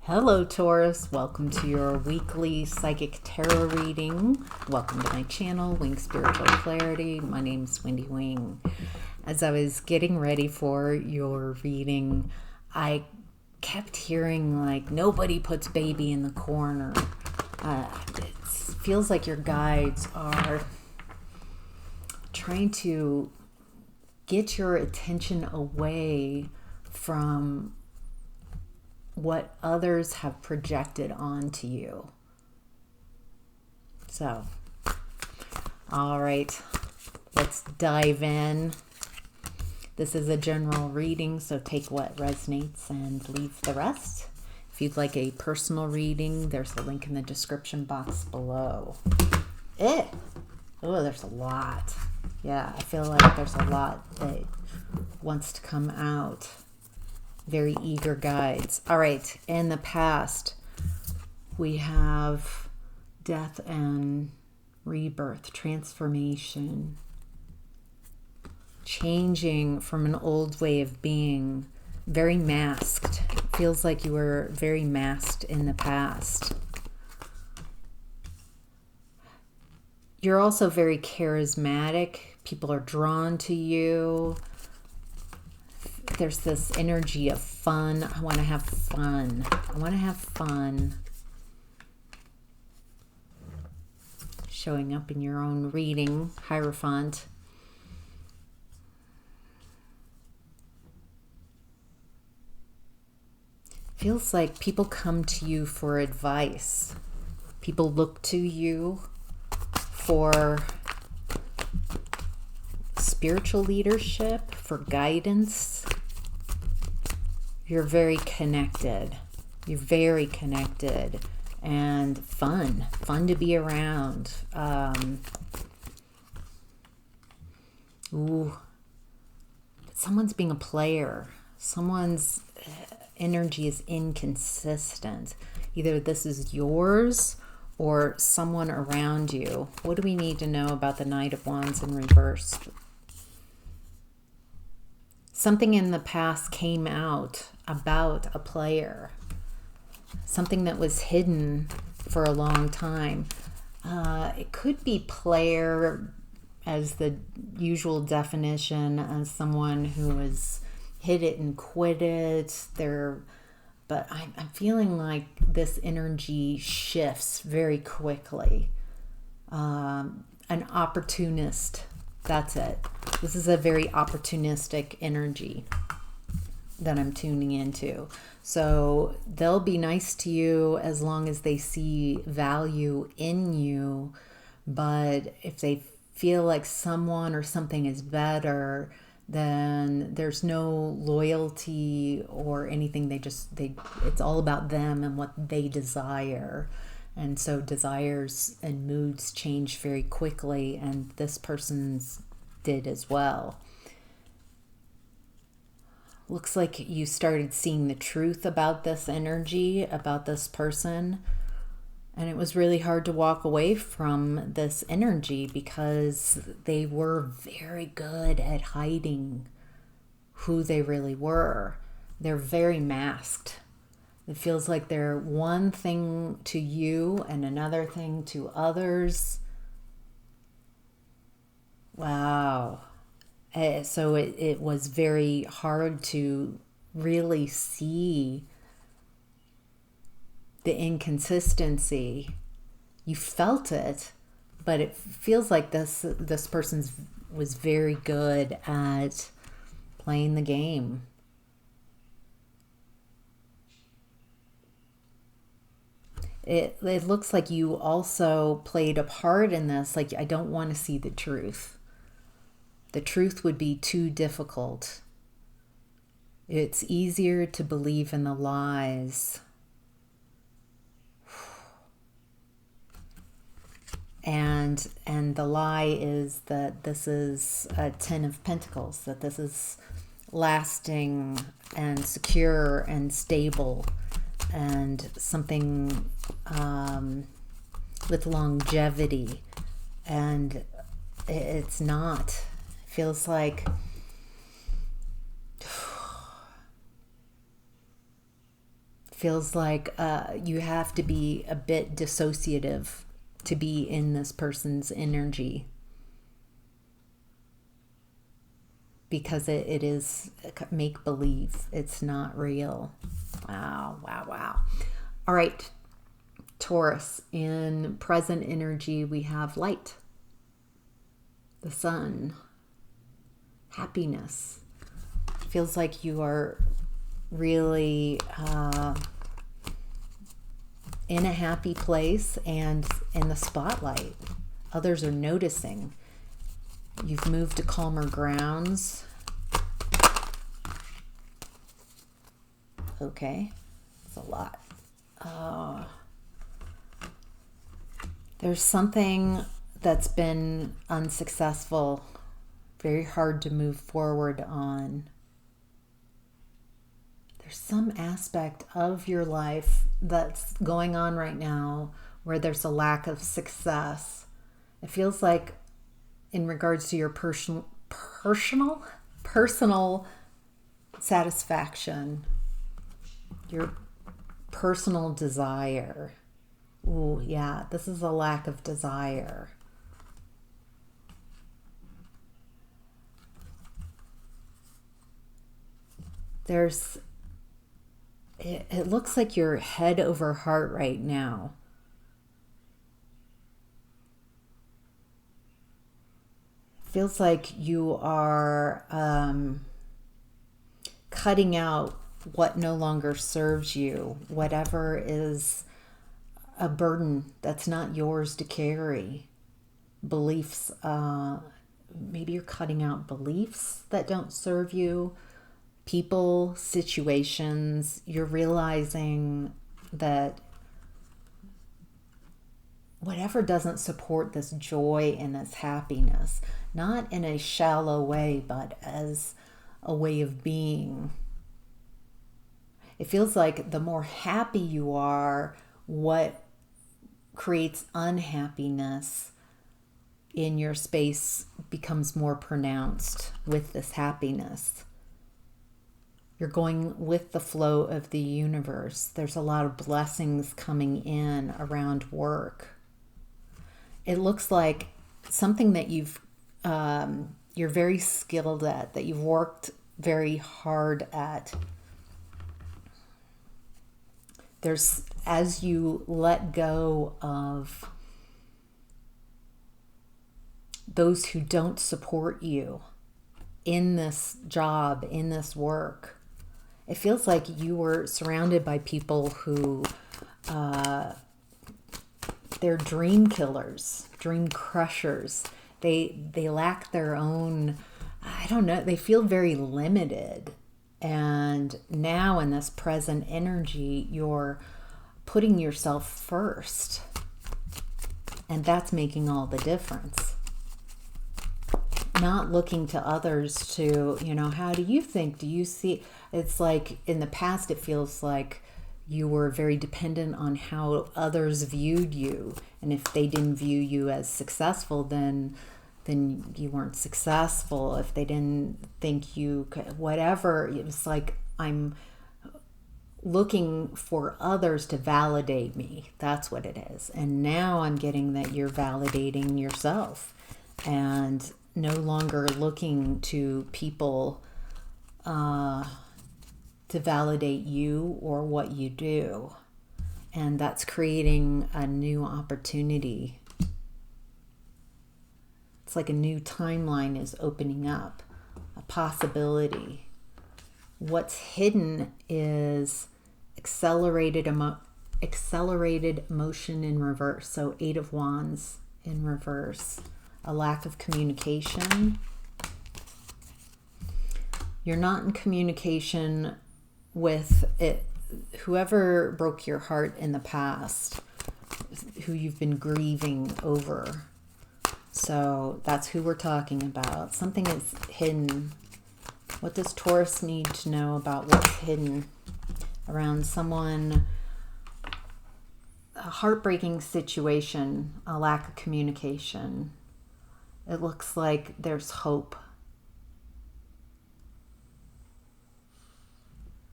Hello, Taurus. Welcome to your weekly psychic tarot reading. Welcome to my channel, Wing Spiritual Clarity. My name's Wendy Wing. As I was getting ready for your reading, I kept hearing like, nobody puts baby in the corner. It feels like your guides are trying to get your attention away from what others have projected onto you. So, all right, let's dive in. This is a general reading, so take what resonates and leave the rest. If you'd like a personal reading, there's a link in the description box below. Oh, there's a lot. Yeah, I feel like there's a lot that wants to come out. Very eager guides. All right, in the past, we have death and rebirth, transformation, changing from an old way of being, very masked. It feels like you were very masked in the past. You're also very charismatic. People are drawn to you. There's this energy of fun. I want to have fun. I want to have fun. Showing up in your own reading, Hierophant. Feels like people come to you for advice. People look to you for spiritual leadership, for guidance. You're very connected. You're very connected and fun to be around. Someone's being a player. Someone's energy is inconsistent. Either this is yours or someone around you. What do we need to know about the Knight of Wands in reverse? Something in the past came out about a player. Something that was hidden for a long time. It could be player as the usual definition, as someone who has hid it and quit it. But I'm feeling like this energy shifts very quickly. An opportunist. That's it. This is a very opportunistic energy that I'm tuning into. So they'll be nice to you as long as they see value in you. But if they feel like someone or something is better, then there's no loyalty or anything. It's all about them and what they desire. And so desires and moods change very quickly, and this person's did as well. Looks like you started seeing the truth about this energy, about this person, and it was really hard to walk away from this energy because they were very good at hiding who they really were. They're very masked. It feels like they're one thing to you and another thing to others. Wow. So it was very hard to really see the inconsistency. You felt it, but it feels like this person was very good at playing the game. It looks like you also played a part in this. Like, I don't want to see the truth. The truth would be too difficult. It's easier to believe in the lies. And the lie is that this is a Ten of Pentacles, that this is lasting and secure and stable and something with longevity. And it's not. It feels like feels like you have to be a bit dissociative to be in this person's energy, because it is make-believe. It's not real. Wow, wow, wow. All right, Taurus, in present energy, we have light, the sun, happiness. Feels like you are really in a happy place and in the spotlight. Others are noticing. You've moved to calmer grounds. Okay, it's a lot. There's something that's been unsuccessful, very hard to move forward on. There's some aspect of your life that's going on right now where there's a lack of success. It feels like in regards to your personal satisfaction, your personal desire. Ooh, yeah, this is a lack of desire. It looks like you're head over heart right now. Feels like you are cutting out what no longer serves you, whatever is a burden that's not yours to carry. Beliefs, maybe you're cutting out beliefs that don't serve you, people, situations. You're realizing that whatever doesn't support this joy and this happiness, not in a shallow way, but as a way of being. It feels like the more happy you are, what creates unhappiness in your space becomes more pronounced with this happiness. You're going with the flow of the universe. There's a lot of blessings coming in around work. It looks like something that you're very skilled at, that you've worked very hard at. As you let go of those who don't support you in this job, in this work, it feels like you were surrounded by people who they're dream killers, dream crushers. They lack their own, I don't know, they feel very limited. And now in this present energy, you're putting yourself first. And that's making all the difference. Not looking to others to, how do you think? Do you see? It's like in the past, it feels like you were very dependent on how others viewed you. And if they didn't view you as successful, then you weren't successful. If they didn't think you could, whatever, it was like I'm looking for others to validate me. That's what it is. And now I'm getting that you're validating yourself and no longer looking to people to validate you or what you do. And that's creating a new opportunity. It's like a new timeline is opening up, a possibility. What's hidden is accelerated motion in reverse. So 8 of Wands in reverse. A lack of communication. You're not in communication with it. Whoever broke your heart in the past, who you've been grieving over. So that's who we're talking about. Something is hidden. What does Taurus need to know about what's hidden around someone? A heartbreaking situation, a lack of communication. It looks like there's hope.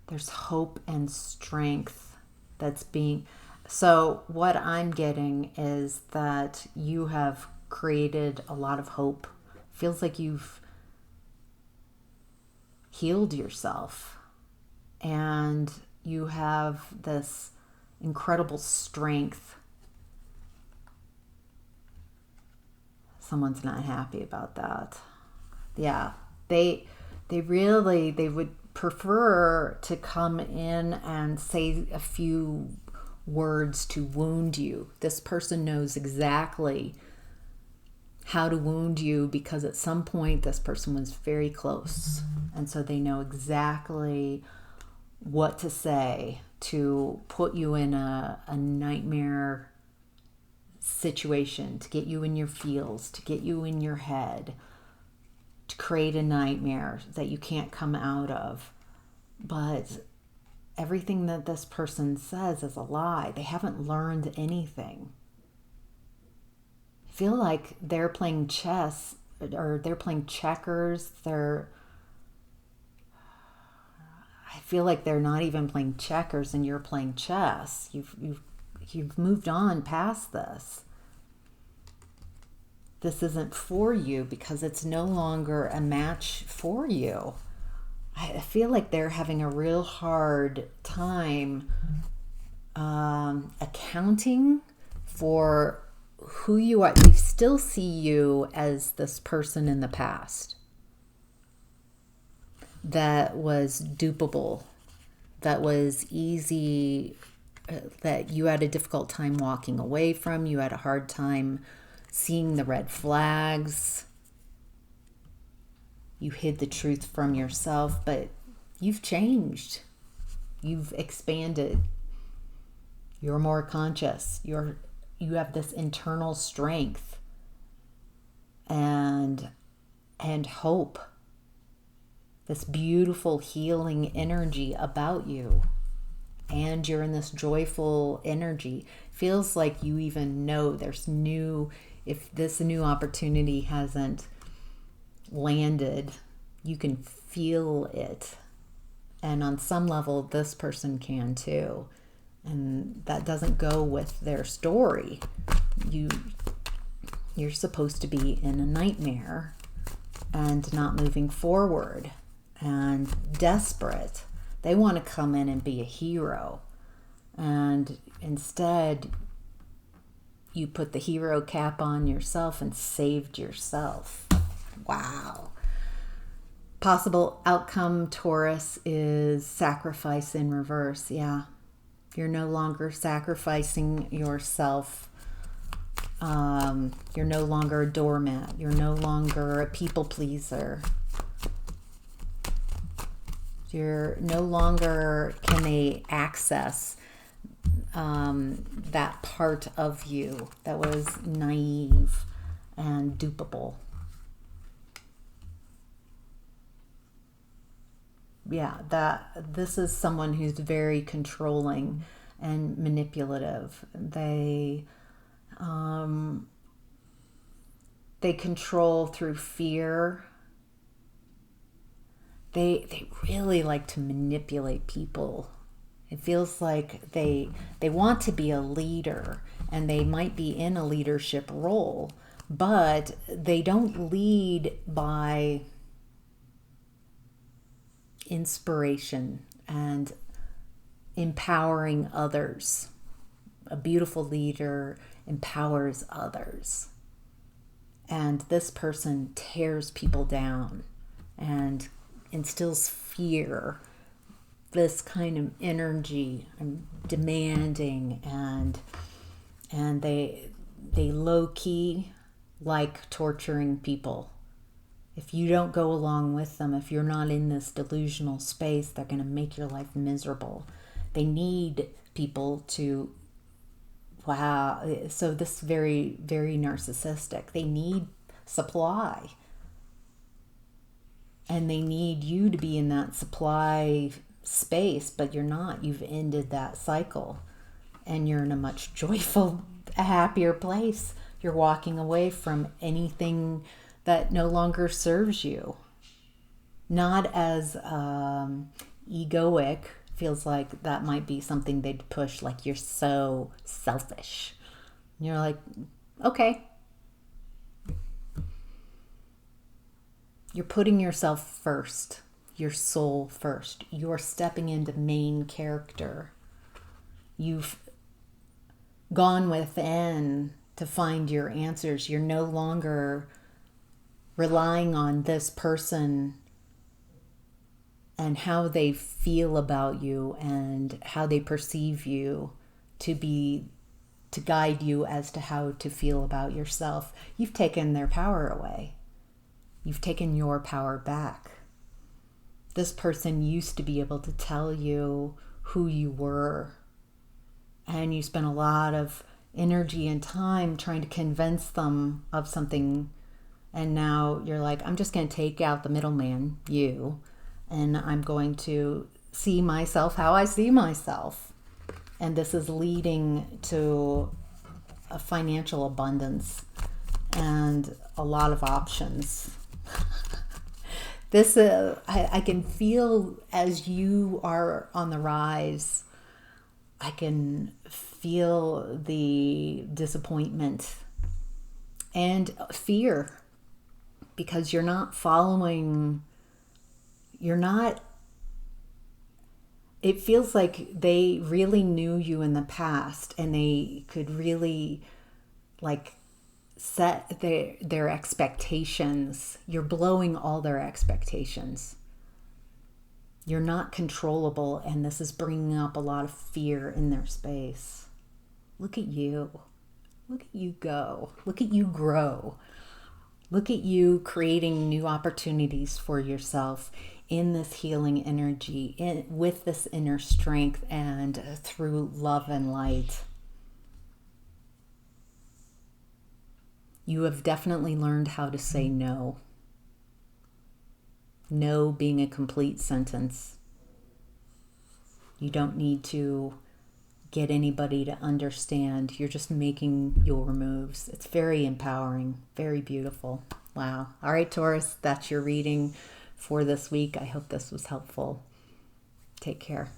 There's hope and strength. that's being... So what I'm getting is that you have created a lot of hope. Feels like you've healed yourself, and you have this incredible strength. Someone's not happy about that. Yeah, they would prefer to come in and say a few words to wound you. This person knows exactly how to wound you, because at some point this person was very close, and so they know exactly what to say to put you in a nightmare situation, to get you in your feels, to get you in your head, to create a nightmare that you can't come out of. But everything that this person says is a lie. They haven't learned anything. I feel like they're playing chess, or they're playing checkers. I feel like they're not even playing checkers and you're playing chess. You've moved on past this. This isn't for you because it's no longer a match for you. I feel like they're having a real hard time accounting for who you are. They still see you as this person in the past that was dupable, that was easy, that you had a difficult time walking away from. You had a hard time seeing the red flags. You hid the truth from yourself, but you've changed. You've expanded. You're more conscious. You have this internal strength and hope. This beautiful healing energy about you. And you're in this joyful energy. Feels like you even know if this new opportunity hasn't landed, you can feel it. And on some level, this person can too. And that doesn't go with their story. You're supposed to be in a nightmare and not moving forward and desperate. They want to come in and be a hero. And instead, you put the hero cap on yourself and saved yourself. Wow. Possible outcome, Taurus, is sacrifice in reverse. Yeah. You're no longer sacrificing yourself. You're no longer a doormat. You're no longer a people pleaser. You're no longer can they access that part of you that was naive and dupable. Yeah, this is someone who's very controlling and manipulative. They control through fear. They really like to manipulate people. It feels like they want to be a leader, and they might be in a leadership role, but they don't lead by inspiration and empowering others. A beautiful leader empowers others. And this person tears people down and instills fear, this kind of energy and demanding, and they low-key like torturing people. If you don't go along with them, if you're not in this delusional space, they're going to make your life miserable. They need people to, so this very, very narcissistic. They need supply. And they need you to be in that supply space, but you're not. You've ended that cycle. And you're in a much joyful, happier place. You're walking away from anything that no longer serves you. Not as egoic, feels like that might be something they'd push, like you're so selfish. And you're like, okay. You're putting yourself first, your soul first. You're stepping into main character. You've gone within to find your answers. You're no longer relying on this person and how they feel about you and how they perceive you to guide you as to how to feel about yourself. You've taken their power away. You've taken your power back. This person used to be able to tell you who you were, and you spent a lot of energy and time trying to convince them of something, and now you're like, I'm just going to take out the middleman, you, and I'm going to see myself how I see myself. And this is leading to a financial abundance and a lot of options. This, I can feel as you are on the rise, I can feel the disappointment and fear because you're not following, it feels like they really knew you in the past and they could really like set their expectations. You're blowing all their expectations. You're not controllable, and this is bringing up a lot of fear in their space. Look at you. Look at you go. Look at you grow. Look at you creating new opportunities for yourself in this healing energy, with this inner strength and through love and light. You have definitely learned how to say no. No being a complete sentence. You don't need to get anybody to understand. You're just making your moves. It's very empowering, very beautiful. Wow. All right, Taurus, that's your reading for this week. I hope this was helpful. Take care.